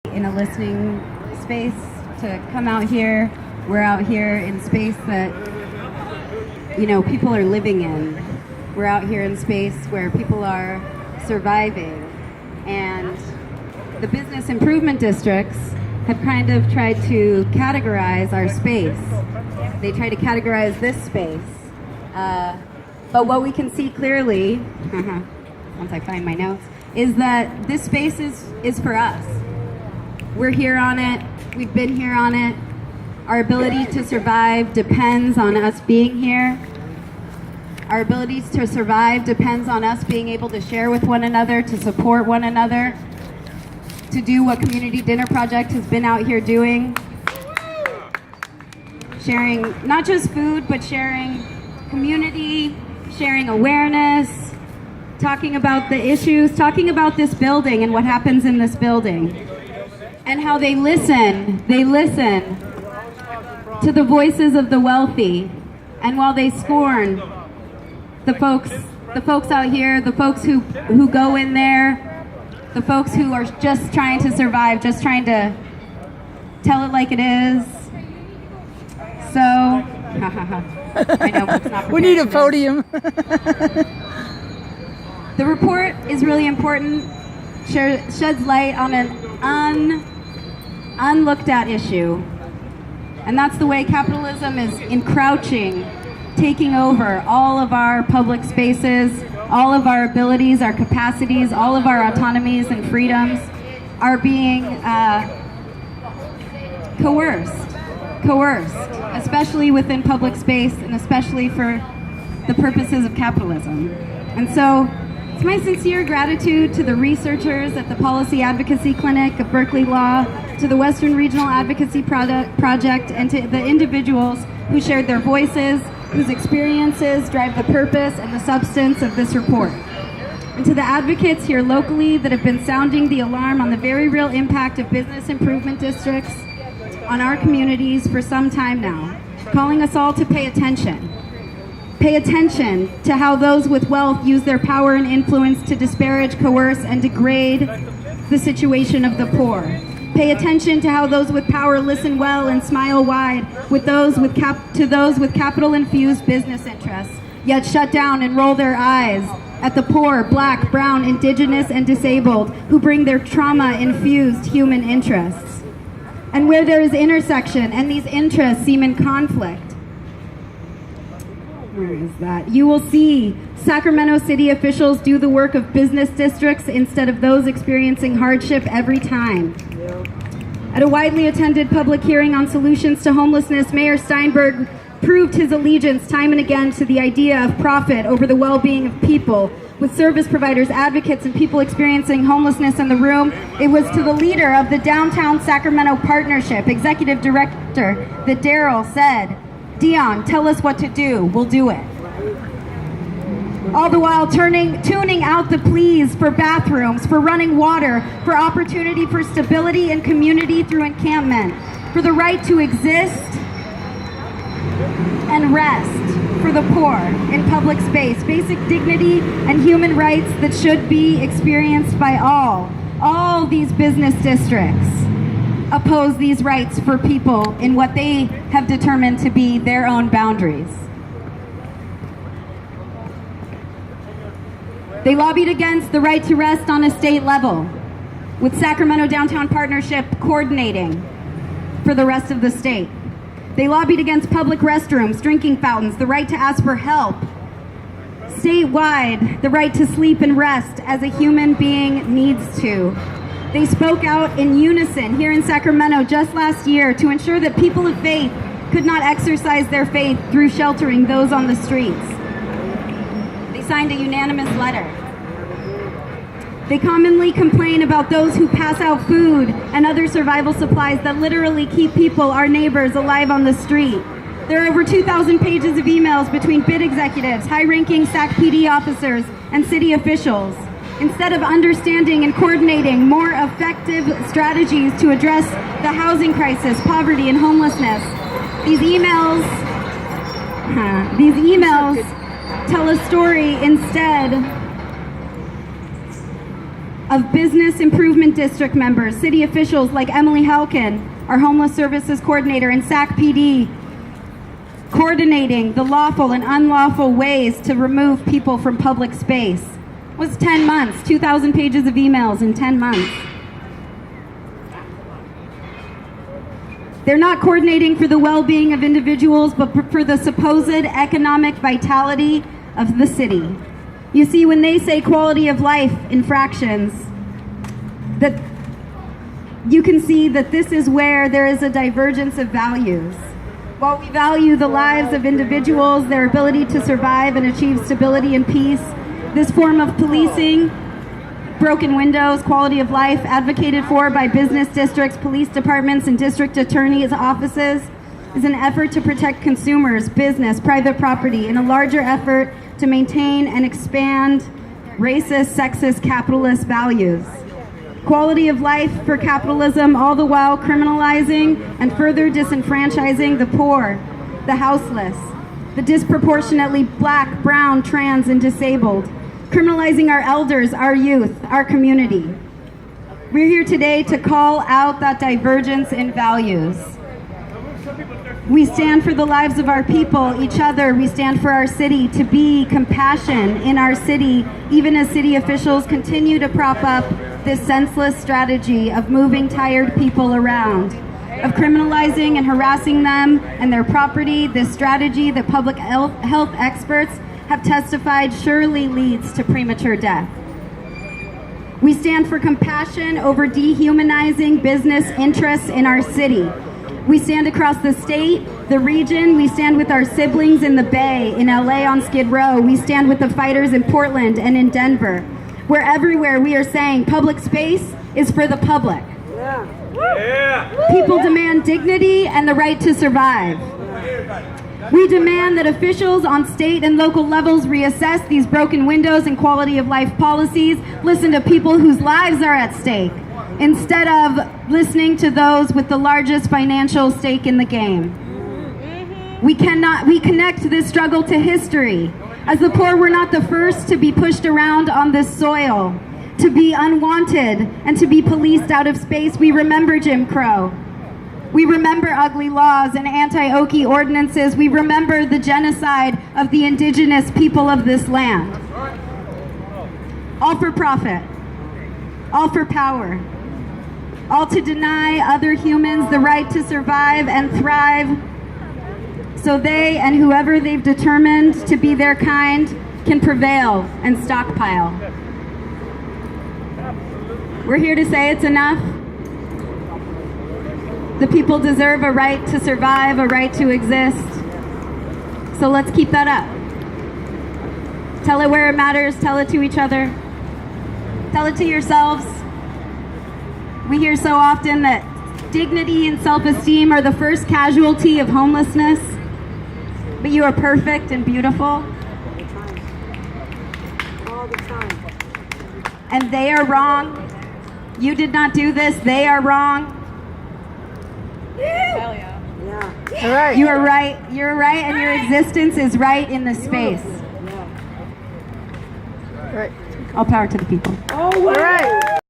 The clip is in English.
in a listening space to come out here. We're out here in space that, people are living in. We're out here in space where people are surviving. And the business improvement districts have kind of tried to categorize our space. They try to categorize this space. But what we can see clearly, once I find my notes, is that this space is for us. We're here on it. We've been here on it. Our ability to survive depends on us being here. Our ability to survive depends on us being able to share with one another, to support one another, to do what Community Dinner Project has been out here doing. Sharing not just food, but sharing community, sharing awareness, talking about the issues, talking about this building and what happens in this building. And how they listen to the voices of the wealthy. And while they scorn the folks out here, the folks who go in there, the folks who are just trying to survive, just trying to tell it like it is. So, I know it's not. We need a podium. The report is really important, sheds light on an unlooked at issue. And that's the way capitalism is encroaching, taking over all of our public spaces, all of our abilities, our capacities, all of our autonomies and freedoms are being coerced, especially within public space and especially for the purposes of capitalism. And so it's my sincere gratitude to the researchers at the Policy Advocacy Clinic of Berkeley Law, to the Western Regional Advocacy Project, and to the individuals who shared their voices, whose experiences drive the purpose and the substance of this report. And to the advocates here locally that have been sounding the alarm on the very real impact of business improvement districts on our communities for some time now, calling us all to pay attention. Pay attention to how those with wealth use their power and influence to disparage, coerce, and degrade the situation of the poor. Pay attention to how those with power listen well and smile wide with those with capital-infused business interests, yet shut down and roll their eyes at the poor, black, brown, indigenous, and disabled who bring their trauma-infused human interests. And where there is intersection and these interests seem in conflict, where is that? You will see Sacramento City officials do the work of business districts instead of those experiencing hardship every time. At a widely attended public hearing on solutions to homelessness, Mayor Steinberg proved his allegiance time and again to the idea of profit over the well-being of people. With service providers, advocates, and people experiencing homelessness in the room, it was to the leader of the Downtown Sacramento Partnership, Executive Director, that Daryl said, "Dion, tell us what to do, we'll do it." All the while tuning out the pleas for bathrooms, for running water, for opportunity for stability and community through encampment, for the right to exist and rest for the poor in public space, basic dignity and human rights that should be experienced by all. All these business districts oppose these rights for people in what they have determined to be their own boundaries. They lobbied against the right to rest on a state level, with Sacramento Downtown Partnership coordinating for the rest of the state. They lobbied against public restrooms, drinking fountains, the right to ask for help. Statewide, the right to sleep and rest as a human being needs to. They spoke out in unison here in Sacramento just last year to ensure that people of faith could not exercise their faith through sheltering those on the streets. They signed a unanimous letter. They commonly complain about those who pass out food and other survival supplies that literally keep people, our neighbors, alive on the street. There are over 2,000 pages of emails between bid executives, high-ranking SAC PD officers, and city officials. Instead of understanding and coordinating more effective strategies to address the housing crisis, poverty, and homelessness, these emails tell a story instead of business improvement district members, city officials like Emily Halkin, our homeless services coordinator, and SAC PD, coordinating the lawful and unlawful ways to remove people from public space. It was 10 months, 2,000 pages of emails in 10 months. They're not coordinating for the well-being of individuals, but for the supposed economic vitality of the city. You see, when they say quality of life infractions, that you can see that this is where there is a divergence of values. While we value the lives of individuals, their ability to survive and achieve stability and peace, this form of policing, broken windows, quality of life, advocated for by business districts, police departments, and district attorneys' offices, is an effort to protect consumers, business, private property, in a larger effort to maintain and expand racist, sexist, capitalist values. Quality of life for capitalism, all the while criminalizing and further disenfranchising the poor, the houseless, the disproportionately black, brown, trans, and disabled, criminalizing our elders, our youth, our community. We're here today to call out that divergence in values. We stand for the lives of our people, each other. We stand for our city, to be compassion in our city, even as city officials continue to prop up this senseless strategy of moving tired people around, of criminalizing and harassing them and their property. This strategy that public health experts have testified surely leads to premature death. We stand for compassion over dehumanizing business interests in our city. We stand across the state, the region. We stand with our siblings in the Bay, in LA on Skid Row. We stand with the fighters in Portland and in Denver. Where everywhere we are saying public space is for the public. People demand dignity and the right to survive. We demand that officials on state and local levels reassess these broken windows and quality of life policies, listen to people whose lives are at stake, instead of listening to those with the largest financial stake in the game. We connect this struggle to history. As the poor were not the first to be pushed around on this soil, to be unwanted, and to be policed out of space. We remember Jim Crow. We remember ugly laws and anti-Okie ordinances. We remember the genocide of the indigenous people of this land. All for profit, all for power, all to deny other humans the right to survive and thrive, so they and whoever they've determined to be their kind can prevail and stockpile. We're here to say it's enough. The people deserve a right to survive, a right to exist. So let's keep that up. Tell it where it matters, tell it to each other. Tell it to yourselves. We hear so often that dignity and self-esteem are the first casualty of homelessness, but you are perfect and beautiful. All the time. And they are wrong. You did not do this, they are wrong. Hell yeah. Yeah. All right. You are right, you're right, and your existence is right in this space. Yeah. Right. All power to the people. All right.